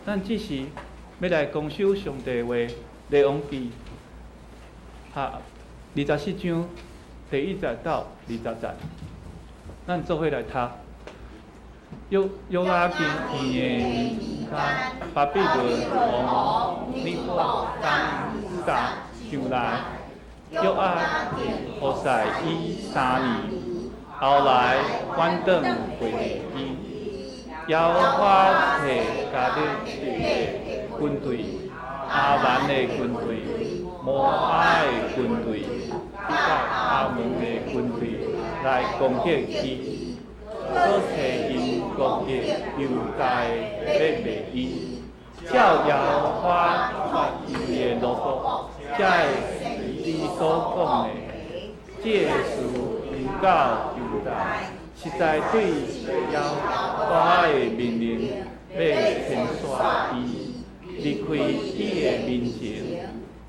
咱只是要来恭守上帝话，列王记24章第1节到20节，咱做伙来读。约雅斤年的年间，巴比伦王尼布甲尼撒上来，约雅斤服侍伊3年，后来反转归伊。耶和华摕加勒的军队、阿兰的军队、摩押的军队，以及阿门的军队来攻击伊，所摕因攻击犹大的要灭伊。照耶和华发伊的怒国，才会你所讲的，这事临到犹大。实在对耶和华的命令要牵刷伊离开伊的面前，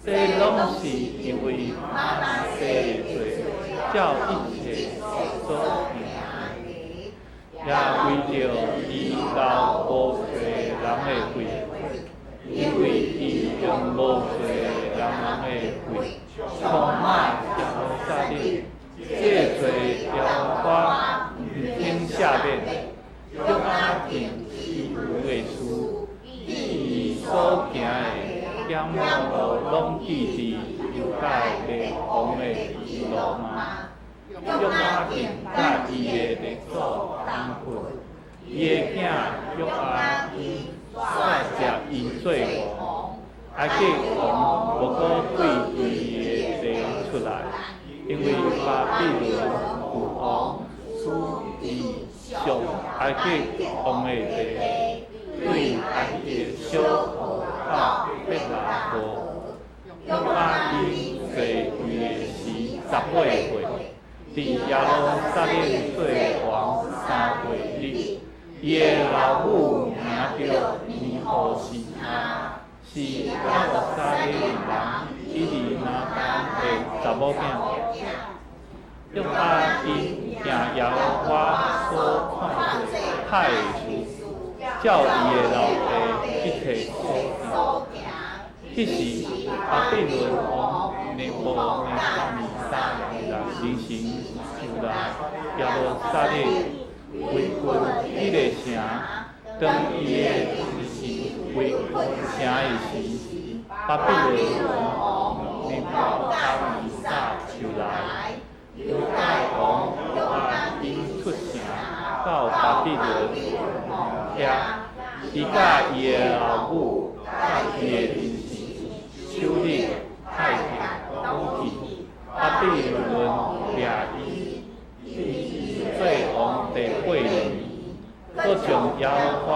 这拢是因为马拿西的罪，照一切所行的，也为着伊流无罪人的血，因为伊用无罪人的血充满耶路撒冷，这罪耶和华。听下面，约雅斤是有的事，伊所行的险路拢记伫犹大列王的记录吗？约雅斤甲伊的列祖同困，伊的囝约雅斤煞食伊做王，埃及王无过对伊的地出来，因为巴比伦有王。属于上埃及王的地，对埃及小国到别拿国，约雅斤做位的是18岁，伫耶路撒冷做王3月日。伊的老母名叫尼布西哈，是耶路撒冷人伊利拿单的查某囝。约雅斤行耶和华所看过歹事，照伊的老爸一切所行。迄时，巴比伦王尼布甲尼撒人人心就来耶路撒冷围困迄个城，当伊的是围困城的时，巴比伦王尼布甲尼撒就来。犹大王约雅斤出城到巴比伦遐，伊甲伊的老母甲伊的人士手里太平拢去，巴比伦掠伊做王第8年，搁将耶和华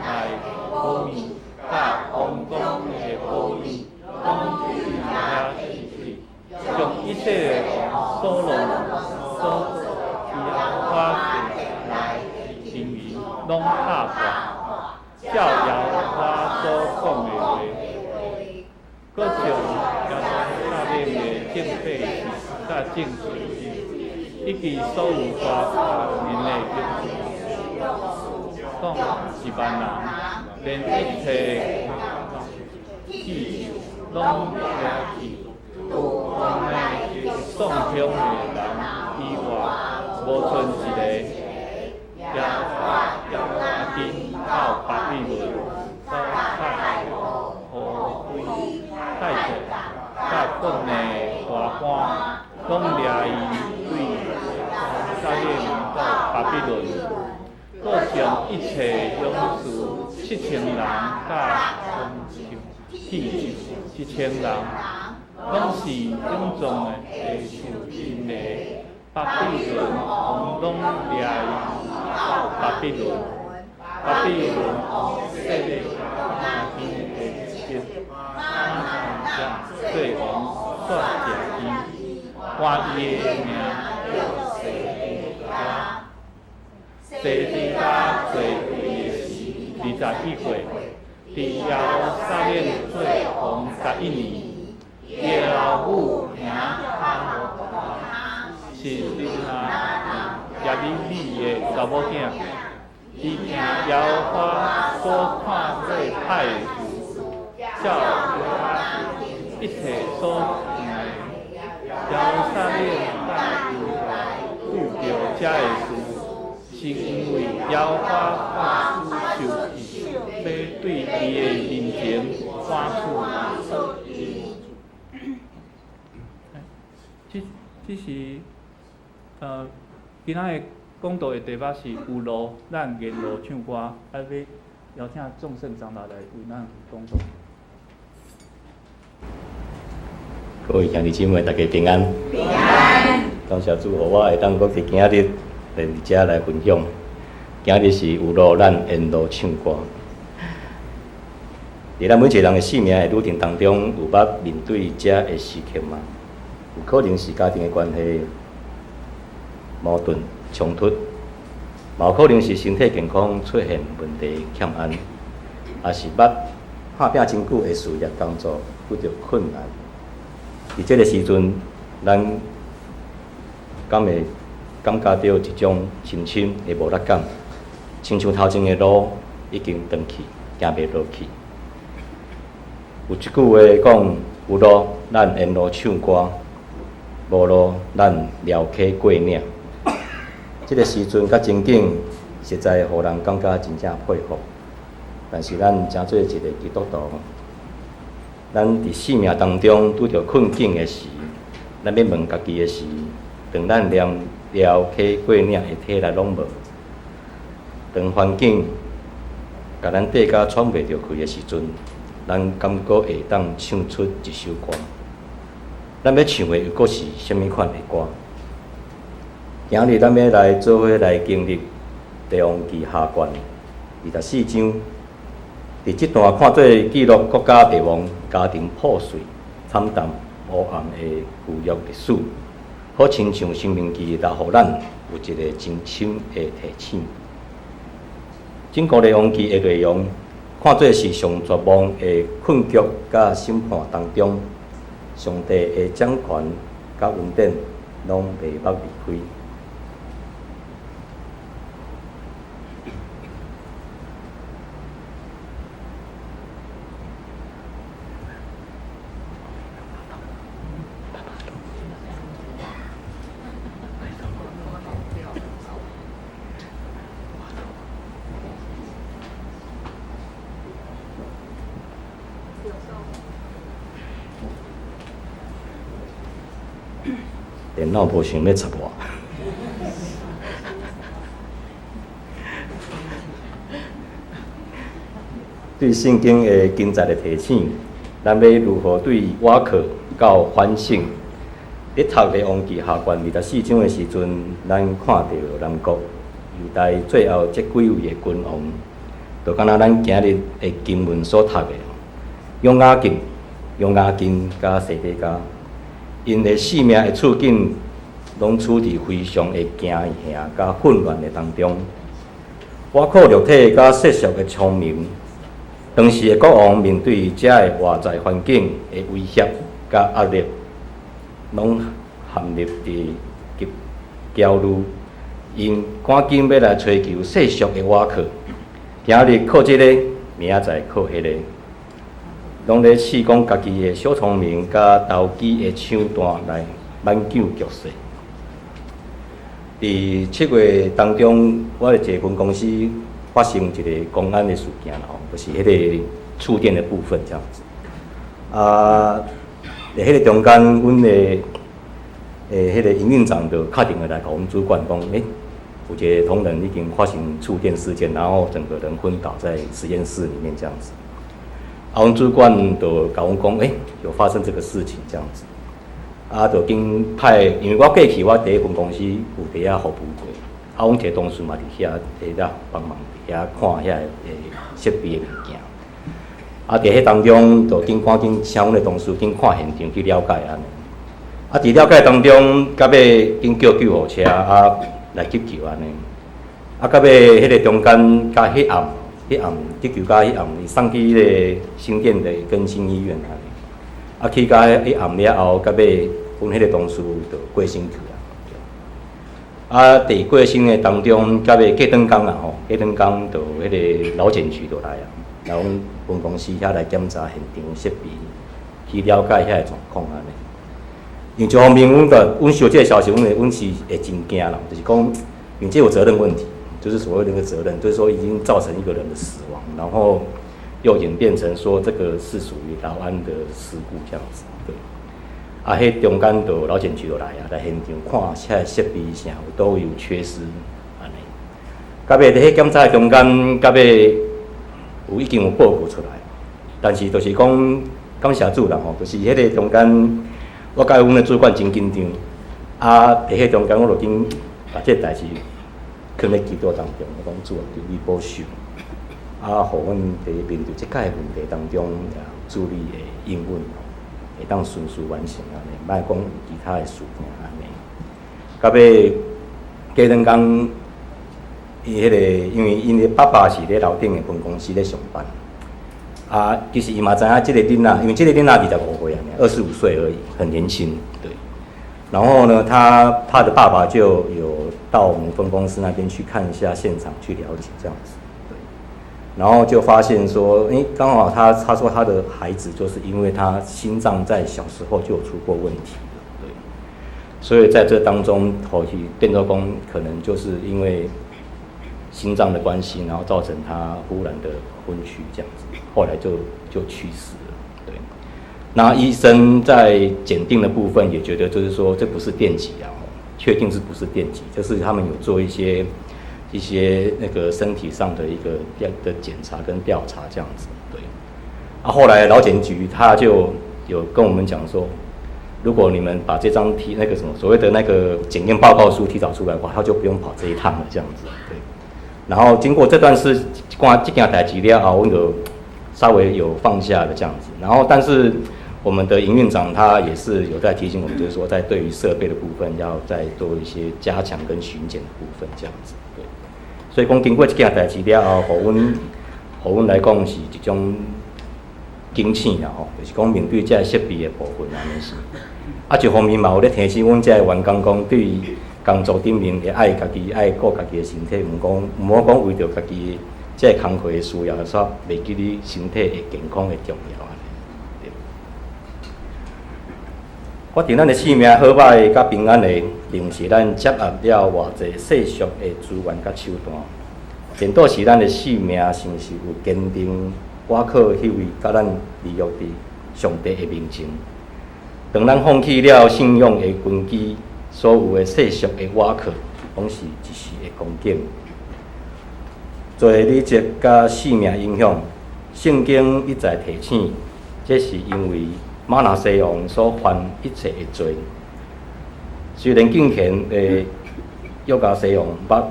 来保密，甲王宫的保密拢去遐去，将一切所弄所耶和华来人民拢拍破，照耶和华所讲的话，搁将耶路撒冷的正法事甲正罪，以及所有大人的讲10000人，连一切器具拢掠去。有王的送乡的人以外，无剩一个。耶雅斤到巴比伦，所派何贵太子甲国内大官，拢掠伊对撒冷到巴比伦，搁将一切勇士7000人甲器具1000人。拢是勇壮的受因的巴比伦王拢掠伊到巴比伦，巴比伦王设立雅斤的节，做王煞食伊，换伊的名叫西底家做位的是21岁，伫耶路撒冷做王11年。伊的老母名哈罗哈，是利拿耶利米的查某囝，伊听摇花所看做歹事，照摇啊一切所行的，摇沙令大如来遇到这个事，是因为摇花法师受气，要对伊的面前发出。这是今仔个讲道的题目是有路，咱沿路唱歌，要邀请众圣长老来为咱讲道。各位兄弟姊妹，大家平安。平安。感谢主，我会当搁伫今仔日来遮来分享。今日是有路，咱沿路唱歌。伫咱每一个人的生命的旅程当中，有捌面对遮的时刻吗？有可能是家庭的关系矛盾冲突，嘛有可能是身体健康出现问题欠安，也是捌打拼真久的事业当中遇到困难。伫这个时阵，咱敢会感觉到一种深深的无力感，亲像头前的路已经断去，行袂落去。有一句话讲：有路咱沿路唱歌，无路咱撩起过岭。这个时阵甲情景，实在互人感觉真正佩服。但是咱诚做一个基督徒，咱伫生命当中拄着困境的时，咱要问家己的是：当咱连撩起过岭的体力拢无，当环境甲咱缀甲喘袂着气的时阵，咱敢阁会当唱出一首歌？咱要唱的又阁是虾米款的歌？今日咱要来做伙来经历《列王记下卷》24章。伫即段看做记录国家帝王家庭破碎、惨淡、黑暗的旧约历史，好亲像《生命记》来互咱有一个真深的提醒。整个《列王记》的内容，看做是上绝望的困局甲审判当中，上帝的掌权甲恩典拢袂捌离开。电脑无想要插我。对圣经的经节的提醒，咱要如何对瓦克到反省？咧读《列王记下卷》24章的时阵，咱看到南国犹大最后这几位的君王，就敢若咱今日的经文所读的，约雅斤甲西底家。因的生命的处境，拢处伫非常的惊吓甲混乱的当中。我靠肉体甲世俗的聪明，当时的国王面对遮个外在环境的威胁甲压力，拢陷入伫焦虑，因赶紧要来追求世俗的瓦靠，今日靠这个，明仔载靠迄个。拢咧试讲家己的小聪明甲投机的手段来挽救局势。伫7月当中，我伫一分公司发生一个公安的事件吼，就是迄个触电的部分这样子。伫迄个中间，阮的迄个营运长就打电话来甲我们主管讲，有一个同仁已经发生触电事件，然后整个人昏倒在实验室里面这样子。我们主管就甲阮讲，有发生这个事情这样子，就经派，因为我过去我第一份公司有伫遐服务过，阮一个同事嘛伫遐伫帮忙伫遐看遐个设备的物件，伫迄当中就赶紧请阮的同事紧看现场去了解安尼，伫了解当中，到尾紧叫救护车来急救安尼，到尾迄个中间甲迄暗急救到迄暗，伊送去迄个新店的更新医院安尼，去到迄暗了后，到尾阮迄个同事就过身去啊，伫过身的当中，到尾过转工啦吼，过转工就迄个劳检局就来啊，来阮分公司遐来检查现场设备，去了解遐个状况安尼。因一方面，阮收这个消息，阮是会真惊啦，就是讲，因为这有责任问题，就是所谓的那个责任，就是说已经造成一个人的死亡，然后又演变成说这个是属于劳安的事故这样子，对。啊，迄中间就劳检局就来啊，来现场看遐设备啥都有缺失，安尼。到尾伫迄检查中间，到尾已经有报告出来，但是就是讲感谢主啦吼，就是迄个中间，我甲阮的主管真紧张，啊，伫迄中间我就紧把这代志放咧祈祷当中，我讲主啊，求你保守，啊，互阮伫面对即届问题当中，助力的应允。会当顺序完成安尼，莫讲有其他的事情安尼。到尾过两工，迄个因的爸爸是咧楼顶的分公司咧上班，啊，其实伊嘛知影即个囡仔，因为即个囡仔25岁安尼，25岁而已，很年轻，对。然后呢，他的爸爸就有到我们分公司那边去看一下现场，去了解这样子。然后就发现说，刚好他说他的孩子就是因为他心脏在小时候就有出过问题，对，所以在这当中，后期变奏工可能就是因为心脏的关系，然后造成他忽然的昏厥这样子，后来就去世了，对。那医生在检定的部分也觉得就是说这不是电击啊，确定是不是电击，就是他们有做一些那个身体上的一个的检查跟调查这样子，对。啊，后来劳检局他就有跟我们讲说，如果你们把这张那个什么所谓的那个检验报告书提早出来的话，他就不用跑这一趟了这样子，对。然后经过这段事，这件代志了后，我就稍微有放下了这样子。然后但是我们的营运长他也是有在提醒我们，就是说在对于设备的部分要再多一些加强跟巡检的部分这样子，对。所以讲，经过这件代志了后，互阮来讲是一种惊醒啦吼，就是讲面对这设备的部分安尼是。啊，一方面嘛有咧提醒阮这员工讲，对于工作顶面会爱家己爱顾家己的身体，毋好讲为着家己这工课的需要，煞袂记你身体的健康的重要安尼。决定咱的性命好歹甲平安的，并是咱接纳了偌济世俗的资源甲手段。颠倒是咱的性命，是毋是有坚定倚靠迄位甲咱立约的上帝的面前？当咱放弃了信仰的根基，所有的世俗的倚靠，拢是一时的光景。做理节甲性命影响，圣经一再提醒，这是因为玛拿西王所犯一切的罪。虽然敬虔的约加西王捌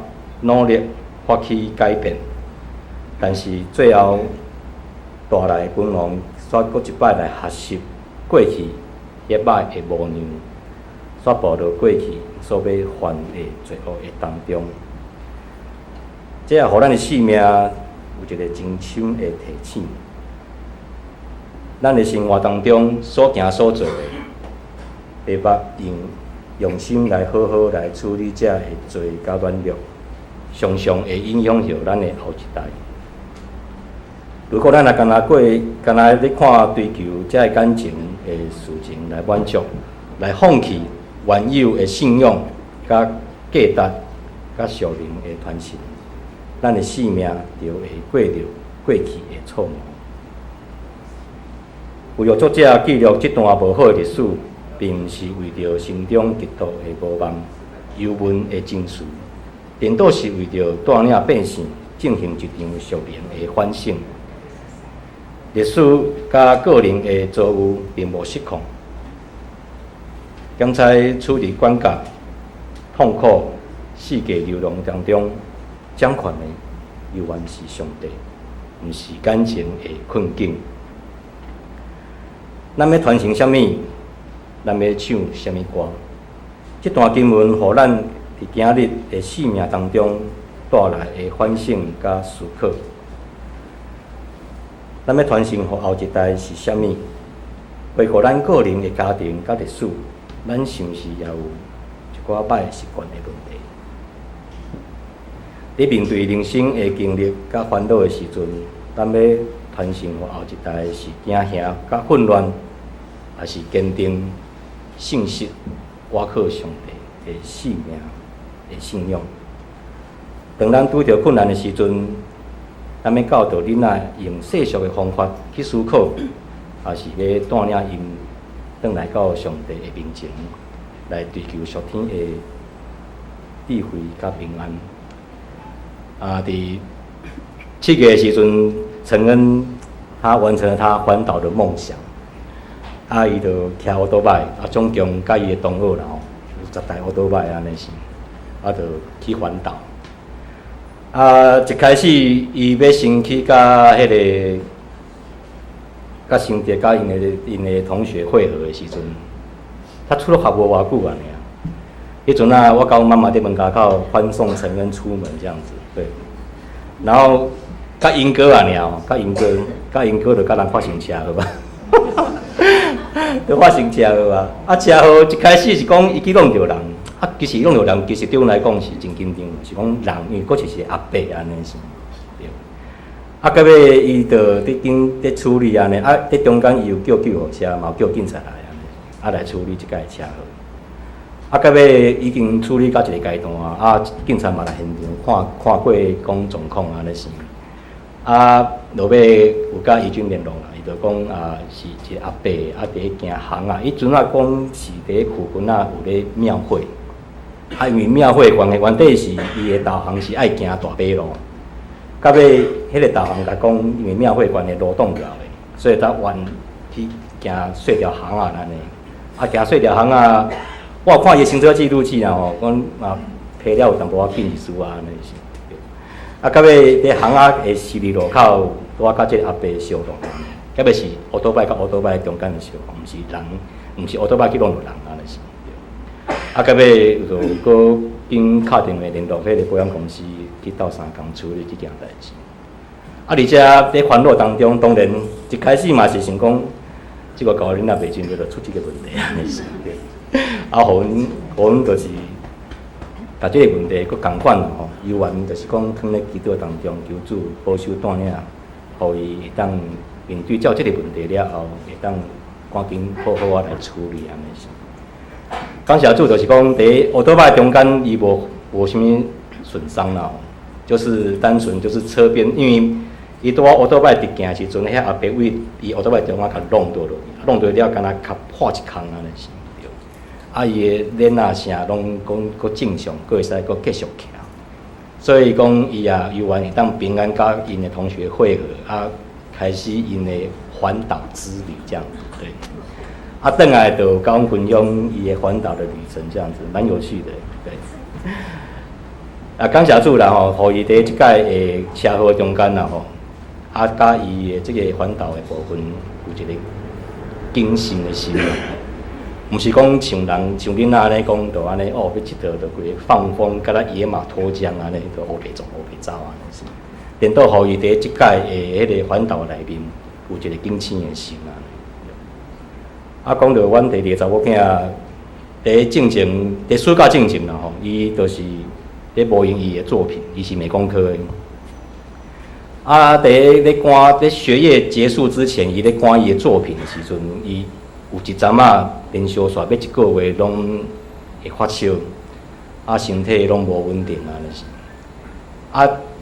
努力发起改变，但是最后大来本王煞搁一摆来学习过去迄歹的模样，煞步到过去所要犯的罪恶的当中。这也互咱的性命有一个真深的提醒。咱的生活当中所行所做的，会捌用心来好好来处理这的罪甲软弱，常常会影响着咱的后一代。如果咱也干那咧看追求这感情的事情来满足，来放弃原有的信仰、甲价值、甲属灵的传承，咱的性命就会过去的错误。为了作者记录这段无好的历史，并不是为着心中极度的无望、忧闷的情绪，颠倒是为着带领百姓进行一场属灵的反省。历史甲个人的遭遇并无失控，检在处理关卡、痛苦、世界流浪当中，掌权的犹原是上帝，毋是感情的困境。咱要传承什么？咱要唱什么歌？这段经文，互咱伫今日的生命当中带来的反省甲思考。咱要传承予后一代是啥物？包括咱个人的家庭甲历史，咱是毋是也有一寡歹习惯的问题？伫面对人生的经历甲烦恼的时阵，咱要传承互后一代是惊吓甲混乱，还是坚定信息，倚靠上帝的性命的信仰。当咱拄着困难的时阵，咱要教导囡仔用世俗的方法去思考，还是要带领因转来到上帝的面前，来追求属天的智慧甲平安。伫7月的时阵，陈恩他完成了他环岛的梦想。伊就骑奥多摆，总共甲伊的同学啦吼，有10台奥多摆安尼是，就去环岛。一开始伊要先去甲迄个，甲新店甲因的同学会合的时阵，他出了学无偌久安尼啊。迄阵啊，我甲阮妈妈伫门口口欢送陈恩出门这样子，对。然后甲英哥安尼啊，甲英哥就甲人发生车祸吧。就发生车祸啊！车祸一开始是讲伊去弄着人，其实弄着人，其实对阮来讲是真紧张，是讲人，因为佫是阿伯安尼是，对。到尾伊就伫处理安尼，伫中间伊有叫救护车，嘛有叫警察来安尼，来处理即个车祸。到尾已经处理到一个阶段警察嘛来现场看过讲状况安尼是，落尾有甲医军联络啦。就讲是一个阿伯伫行行伊阵讲是伫附近有咧庙会，因为庙会原底是伊的导航是爱行大马路，到尾迄个导航甲讲，因为庙会的路挡掉的，所以才弯去行细条巷安尼。行细条巷我有看伊行车记录器啦吼，讲批了有淡薄仔辨识安尼是。到尾伫巷的十字路口，拄甲即个阿伯相撞。特别是奥多摆甲奥多摆中间的相撞，毋是人，毋是奥多摆去弄着人安尼是。到尾就搁经敲电话联络迄个保险公司去斗相共处理即件代志。而且伫烦恼当中，当然一开始嘛是想讲，即个高龄仔袂真就出即个问题安尼是。互阮就是把即个问题搁共款吼，由原就是讲囥咧祈祷当中求主保守带领，互伊会当。面对照即个问题了后，会当赶紧好好来处理安尼是。感谢主，就是讲伫奥多摆中间，伊无啥物损伤啦，就是单纯就是车边，因为伊拄奥多摆伫行时阵，遐阿伯位伊奥多摆中间甲弄倒落去，弄倒了，敢若较破一空安尼是。伊的脸声拢讲佫正常，佫会使佫继续行。所以讲伊也有缘会当平安甲因的同学会合开始因的环岛之旅这样子，对。转来就甲阮分享伊的环岛的旅程这样子，蛮有趣的，对。感谢主啦吼，互伊伫即届的车祸中间啦吼，甲伊的即个环岛的部分有一个谨慎的心啦，毋是讲像恁安尼讲，就安尼要佚佗就规放风，甲咱野马脱缰安尼，就乌白走乌白走安尼是。连到互伊伫即届的迄个环岛内面有一个警醒的心讲到阮第2个查某囝，伫进前，伫暑假进前啦吼，伊就是咧模拟伊的作品，伊是美工科的。咧赶咧学业结束之前，伊咧赶伊的作品的时阵，伊有一阵连续煞要1个月拢会发烧，身体拢无稳定安尼是。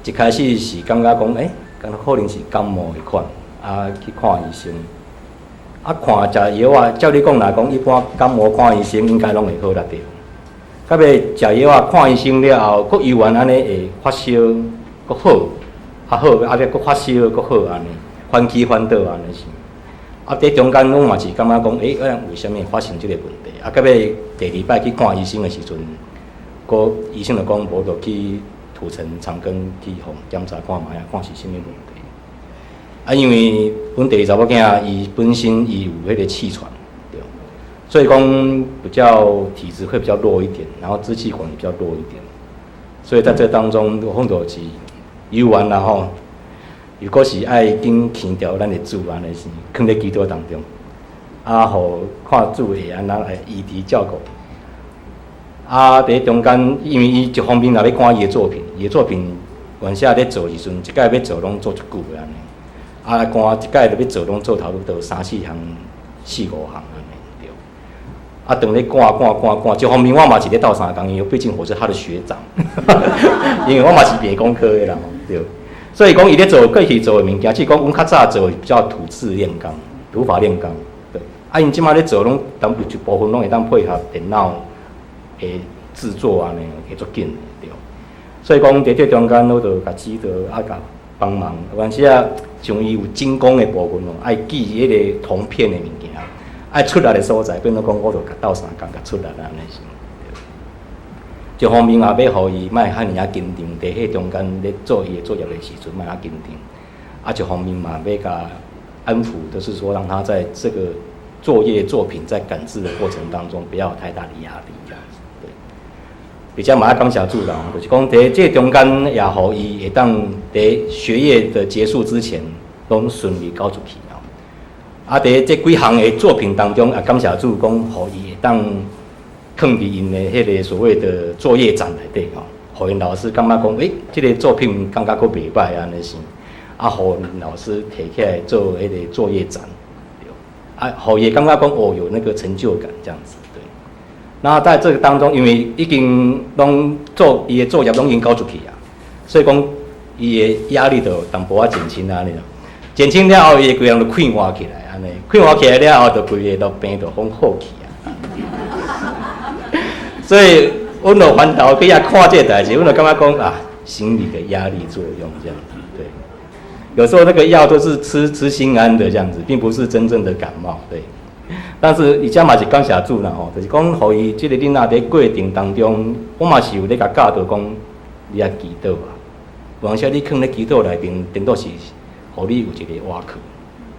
一开始是感觉讲，可能是感冒的款，去看医生。看食药照你讲来讲，一般感冒看医生应该拢会好啦对。到尾食药看医生了后，佫依然安尼会发烧，佫好，好，尾佫发烧佫好安尼，翻起翻倒安尼是。伫中间拢嘛是感觉讲，为什么会发生即个问题？到尾第2摆去看医生的时阵，医生就讲无就去。土城长庚去互检查看卖看是啥物问题。因为阮第2查某囝伊本身伊有迄个气喘，对，所以讲比较体质会比较弱一点，然后支气管也比较弱一点，所以在这当中，碰到是游玩啦吼，如果是爱紧牵调咱的主安尼是，囥咧祈祷当中，互看主会安那来医治照顾。伫中间，因为伊一方面也咧看伊的作品，伊的作品原先咧做时阵，一届要做拢做足久的安尼，啊，干一届要做拢做头都3、4项、4、5项安尼对。啊，等咧干，一方面我嘛是咧斗3工，因为毕竟我是他的学长，因为我嘛是理工科的啦，对。所以讲伊咧做过去做的物件，即讲阮较早做比较土制炼钢、土法炼钢，对。啊，因即马咧做拢，淡薄一部分拢会当配合电脑的制作安尼，会足紧对。所以讲伫这中间，我就甲指导啊，甲帮忙。有阵时啊，像伊有精工的部分哦，爱记迄个铜片的物件，爱出来的所在，变做讲我就甲斗3工甲出来啦，安尼是。一方面也要互伊莫遐尔啊紧张，伫迄中间咧做伊的作业的时阵莫遐紧张。啊，一方面嘛要甲安抚，就是说让他在这个作品在赶制的过程当中，不要有太大的压力，这样子。对，比较嘛要感谢主人，就是讲伫这中间也互伊会当伫学业的结束之前，拢顺利交出去啊。啊，伫这几项的作品当中，也感谢主讲，互伊会当放伫因的迄个所谓的作业展内底吼，互因老师感觉讲，这个作品感觉佫袂歹安尼是，啊，互老师摕起来做迄个作业展，对，啊，互伊感觉讲哦有那个成就感这样子，对。那在这个当中，因为已经拢做伊的作业拢已经交出去啊，所以讲伊的压力就淡薄仔减轻安尼咯。减轻了后，伊规人就快活起来安尼，快活起来了后，就规个都病就拢好去啊。所以，阮就翻头去遐看这代志，阮就感觉讲啊，心理的压力作用这样子，对。有时候那个药都是吃心安的这样子，并不是真正的感冒，对。但是伊遮嘛是感谢主啦吼，就是讲，互伊即个囡仔伫过程当中，我嘛是有咧甲教导讲，你要祈祷啊。有阵时你囥咧祈祷内面，顶多是，互你有一个瓦壳，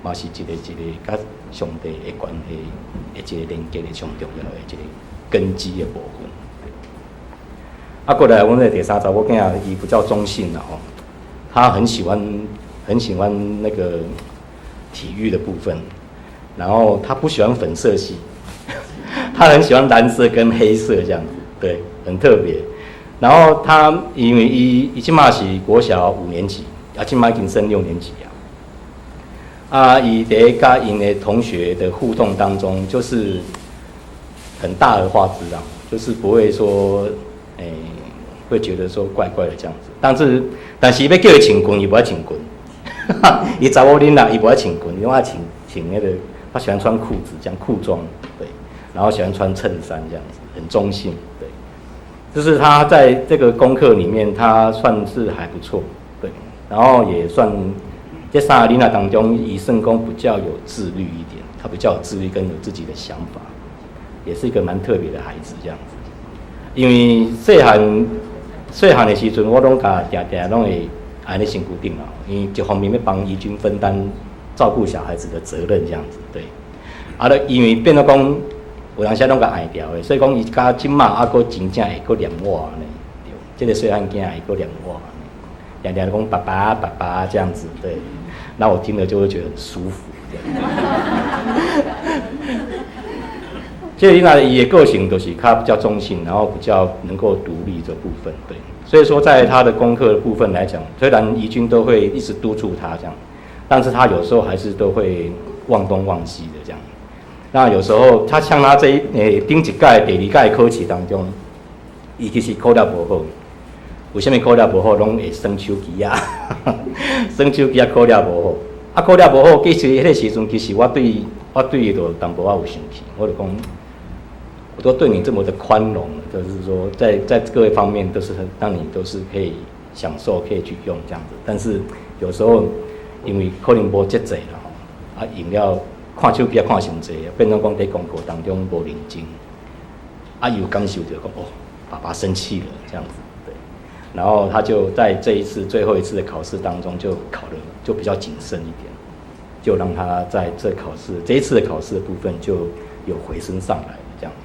嘛是一个甲上帝的关系的一个连接的上重要的一个根基的部分。啊，过来，阮的第3查某囝伊比较中性啦吼，他很喜欢那个体育的部分，然后他不喜欢粉色系，他很喜欢蓝色跟黑色这样子，对，很特别。然后他因为伊即马是国小5年级，啊，即马已经升6年级啊。啊，伊伫甲因的同学的互动当中，就是很大而化之啊，就是不会说，会觉得说怪怪的这样子。但是要叫伊穿裙，伊不爱穿裙。伊查某囡仔，伊不爱穿裙，伊爱穿那个，他喜欢穿裤子，这样裤装，对，然后喜欢穿衬衫这样子，很中性，对。就是他在这个功课里面，他算是还不错，对，然后也算在3个囡仔当中，以圣公比较有自律一点，他比较有自律跟有自己的想法，也是一个蛮特别的孩子这样子。因为细汉的时阵，我拢常常拢会安尼身躯顶啊，因为一方面要帮怡君分担照顾小孩子的责任这样子，对。啊，因为变做讲，有当时拢甲爱掉的，所以讲伊甲即马啊，佫真正会佫念我呢，对。这个细汉囝会佫念我，常常讲爸爸爸爸这样子，对。那我听了就会觉得很舒服。这个囡仔伊的个性都是他比较中性，然后比较能够独立这部分，对。所以说，在他的功课的部分来讲，虽然怡君都会一直督促他这样，但是他有时候还是都会忘东忘西的这样。那有时候他像他顶一届、第2届考试当中，伊其实考了不好。为什么考了不好？拢会生手机啊，生手机啊考了不好。啊，考了不好，其实迄个时阵，其实我对伊就淡薄仔有生气，我就讲。我都对你这么的宽容，就是说在各个方面都是让你都是可以享受，可以去用这样子。但是有时候因为可能无节制啦，啊，用了看手机啊看伤济，变成讲在功课当中无认真，啊，有感受就讲哦，爸爸生气了这样子，对。然后他就在最后一次的考试当中就考得就比较谨慎一点，就让他在这一次的考试的部分就有回升上来这样子。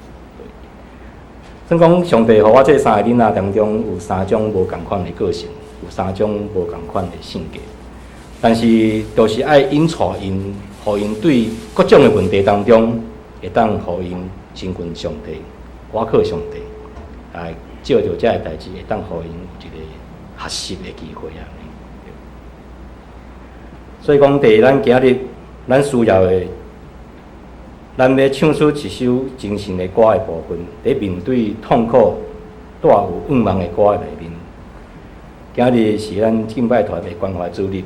算讲上帝，互我这3个囡仔当中有3种无同款的个性，有3种无同款的性格，但是都是爱引带因，互因对各种的问题当中，会当互因亲近上帝，倚靠上帝，来照着这个代志，会当互因有一个学习的机会啊。所以讲，第咱今日咱需要的，咱要唱出一首精神的歌的部分，在面对痛苦、带有愿望的歌内面。今日是咱敬拜团的关怀主日，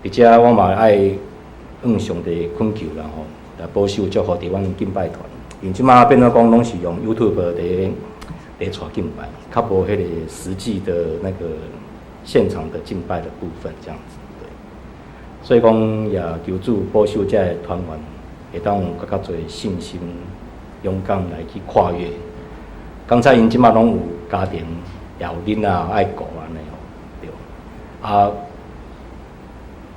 而且我嘛爱向上帝恳求啦吼，来保守祝福伫阮敬拜团。因即马变做讲拢是用 YouTube 伫带敬拜，较无迄个实际的那个现场的敬拜的部分这样子。对，所以讲也求主保守这个团员，会当有较侪信心、勇敢来去跨越。刚才因即马拢有家庭，也有囡仔爱顾安尼吼，对。啊，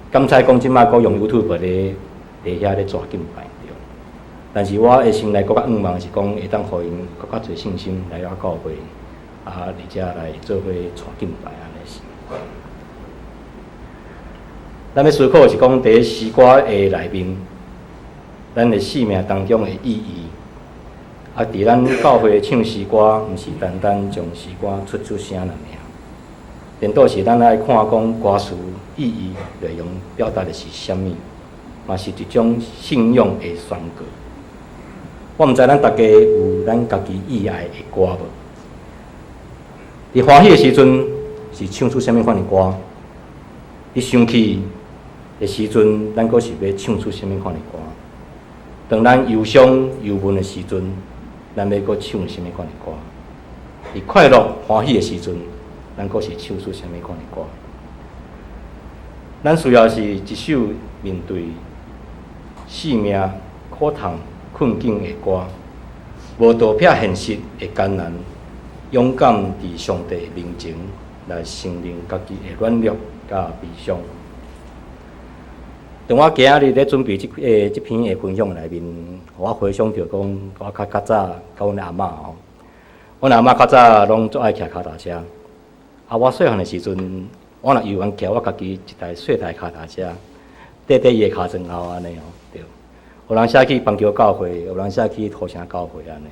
刚才讲即马佫用 YouTube 咧遐咧抓敬拜。但是我的心内佫较愿望是讲，会当互因佫较侪信心来到教会，而且来做伙带敬拜安尼是。咱要思考是讲，伫诗歌的内面，咱的生命当中的意义。啊，伫咱教会唱诗歌，毋是单单将诗歌出声尔尔，颠倒是咱爱看讲歌词意义内容表达的是啥物，嘛是一种信仰的宣告。我毋知咱大家有咱家己意爱的歌无？伫欢喜的时阵是唱出啥物款的歌？伫生气的时阵，咱阁是要唱出啥物款的歌？当咱忧伤忧闷的时阵，咱要阁唱啥物款的歌？伫快乐欢喜的时阵，咱阁是唱出啥物款的歌？咱需要是一首面对生命苦痛困境的歌，无逃避现实的艰难，勇敢伫上帝面前来承认家己的软弱甲悲伤。当我今日咧准备这篇的分享内面，我回想着讲，我较早甲阮阿嬷吼，阮阿嬷较早拢足爱骑脚踏车。啊，我细汉的时阵，我若游完骑，我家己一台细台脚踏车，缀伊的骹床后安尼吼，对。有人写去邦桥教会，有人写去土城教会安尼。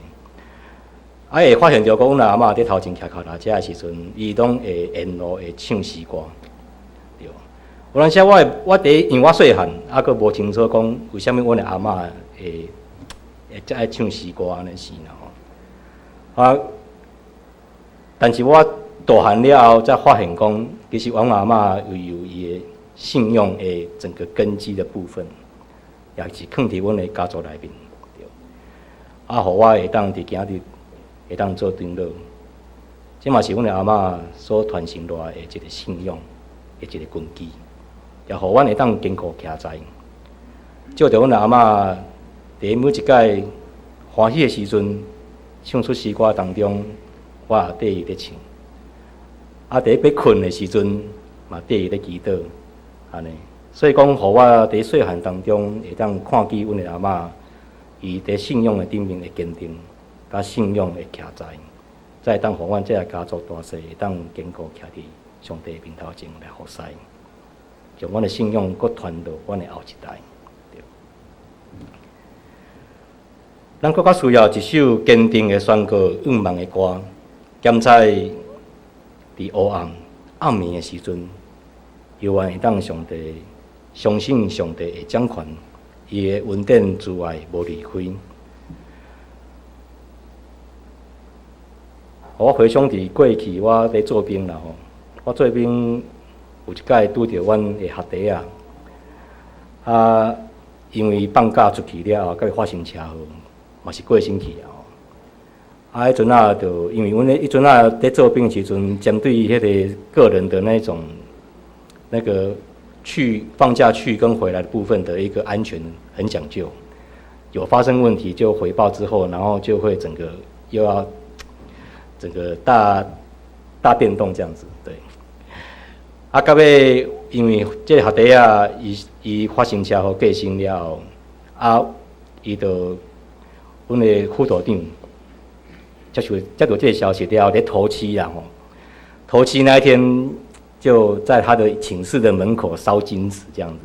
啊，会发现着讲，阮阿嬷伫头前骑脚踏车的时阵，伊拢会沿路会唱诗歌，对。有人写我因为我细汉，啊，佫无清楚讲为虾米阮的阿嬷会遮爱唱诗歌安尼是啦吼。啊，但是我大汉了后，才发现讲，其实阮阿嬷有伊的信仰的整个根基的部分。也是藏伫阮的家族内面，对。啊，互我会当伫今日会当做长老，这嘛是阮的阿嬷所传承落来的一个信仰的一个根基，也互阮会当坚固徛在。照着阮的阿嬷伫每一届欢喜的时阵，唱出诗歌当中，我也缀伊咧唱。啊，伫要困的时阵，嘛缀伊咧祈祷，安尼。所以讲，互我伫细汉当中会当看见阮的阿嬷，伊伫信仰的顶面的坚定，甲信仰的徛在，才会当互阮这个家族大细会当坚固徛伫上帝面头前来服侍，将阮的信仰搁传到阮的后一代。对，咱搁较需要一首坚定的宣告、愿望的歌，兼在伫黑暗暗暝的时阵，犹原会当上帝。相信上帝会掌权，伊的恩典慈爱无离开。我回想伫过去，我咧做兵啦吼，我做兵有一届拄着阮的学弟啊，啊，因为放假出去了后，甲伊发生车祸，嘛是过身去啊。啊，迄阵啊，就因为阮迄阵啊咧做兵时阵，针对迄个个人的那种那个。去放假去跟回来的部分的一个安全很讲究，有发生问题就回报之后，然后就会整个又要整个大变动这样子，对。啊，到尾因为这个学弟啊，伊发生车祸过身了后，啊，伊就阮的副组长接到这个消息了后，咧头七啦吼，头七那一天。就在他的寝室的门口烧金纸这样子，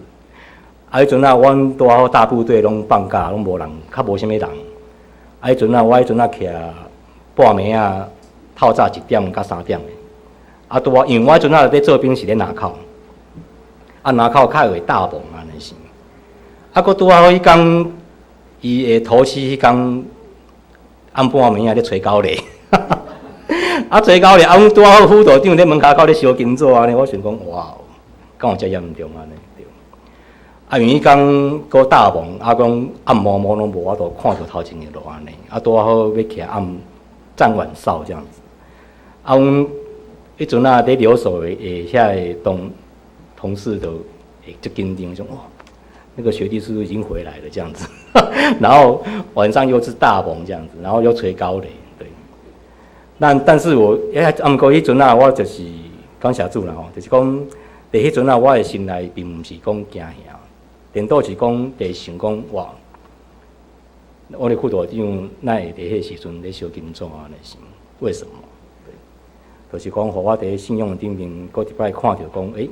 啊，迄阵啊，阮拄好大部队拢放假，拢无人，较无啥物人。啊，迄阵啊，我迄阵啊徛半暝啊，透早1点到3点的。啊，拄啊，因为我迄阵咧做兵是咧南口，啊南口较为大棚安尼是，啊，佫拄啊好迄工，伊会头七迄工暗半暝啊咧吹狗咧，啊吹狗咧，啊，拄啊好副道长咧门骹口咧烧金纸安尼，我想讲哇，敢有遮严重安尼？对。啊，因为迄工佫大棚，啊讲暗摸摸拢无法度看到头前的路安尼，啊拄啊好要起来暗站晚哨这样子，啊，阮迄阵啊咧留守的遐个同事都会就紧张，说哇，那个学弟是不是已经回来了这样子？然后晚上又是大棚这样子，然后又吹高雷，对。但是我毋过迄阵啊，我就是感谢主啦吼，就是讲伫迄阵啊，我的心内并毋是讲惊吓，颠倒是讲伫想讲哇，我的副队长哪会伫迄时阵咧烧金纸安尼是？为什么？对，就是讲，互我伫信用顶面，过一摆看到讲，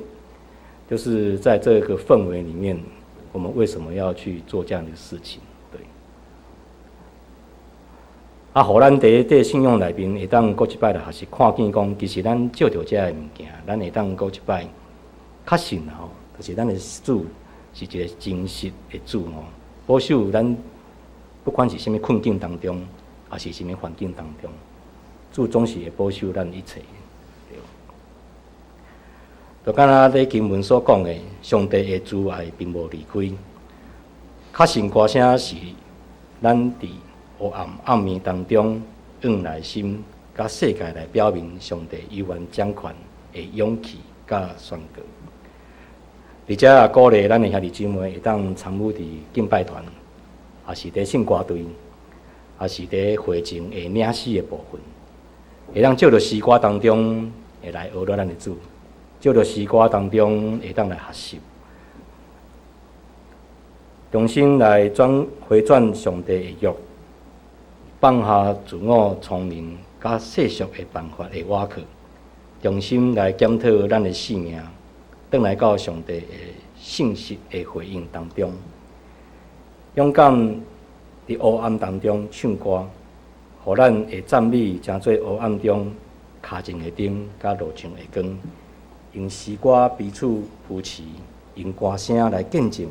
就是在这个氛围里面，我们为什么要去做这样的事情？对。啊，互咱伫这信用内面会当过一摆来，还是看见讲，其实咱借着这个物件，咱会当过一摆较信啦吼，就是咱的主是一个真实的主吼，保守咱不管是什么困境当中，还是什么环境当中，主总是会保守咱一切。就敢若咧经文所讲的，上帝的慈爱并无离开，较甚歌声是咱伫黑暗暝当中用内心，甲世界来表明上帝永远掌权的勇气甲宣告。而且也鼓励咱的兄弟姊妹会当参与伫敬拜团，也是伫圣歌队，也是伫会情的领诗的部分，会当借着诗歌当中会来学到咱的主。借着诗歌当中会当来学习，重新来回转上帝的约，放下自我聪明甲世俗的办法的瓦壳，重新来检讨咱的性命，转来到上帝的信息的回应当中，勇敢伫黑暗当中唱歌，互咱会站立成做黑暗中脚前的灯，甲路上的光。用诗歌彼此扶持，用歌声来见证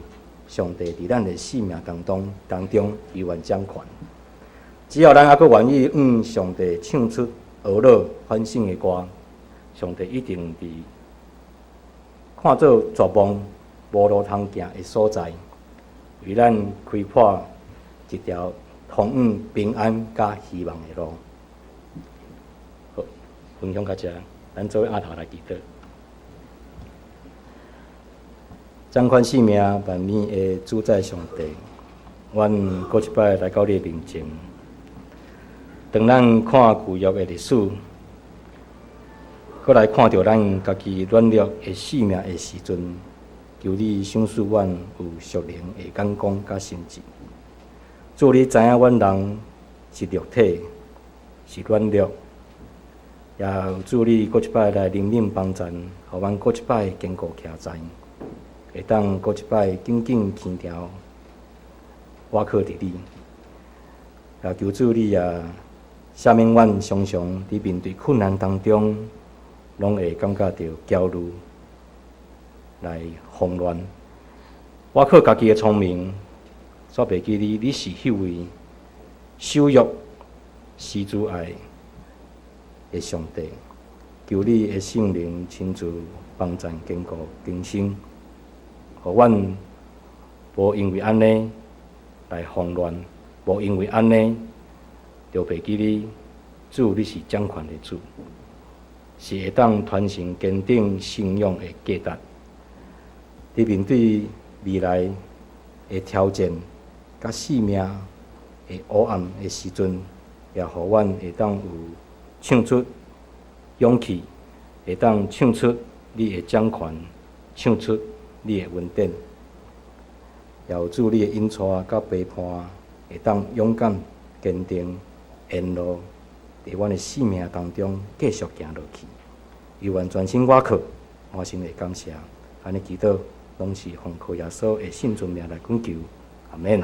上帝伫咱的生命当中永远掌权。只要咱还阁愿意向上帝唱出俄乐欢欣的歌，上帝一定伫看做绝望无路通行的所在，为咱开破一条通往平安甲希望的路。好，分享到这，咱做阿头来祈祷。掌权生命万面的主宰上帝，阮过一摆来到你面前。当咱看旧约的历史，搁来看到咱家己软弱的生命的时阵，求你赏赐阮有属灵的眼光甲心智。主，你知影阮人是肉体，是软弱，也主你过一摆来灵敏帮助，互阮过一摆坚固徛在。会当过一摆紧紧牵条，我靠伫你，也求主你也赦免阮常常伫面对困难当中，拢会感觉到焦虑，来慌乱。我靠家己的聪明，煞袂记你是迄位守约、施主爱的上帝，求你的圣灵亲自帮助坚固更新。互阮无因为安尼来慌乱，无因为安尼就袂记你主，你是掌权的主，是会当传承坚定信仰的价值。伫面对未来的挑战甲生命的黑暗的时阵，也互阮会当有唱出勇气，会当唱出你的掌权，唱出你的恩典，也有主你的引带甲陪伴，会当勇敢坚定沿路，伫阮的生命当中继续行落去。犹原全心我靠，我心会感谢。安尼祈祷，拢是奉靠耶稣的圣尊名来恳求，阿免。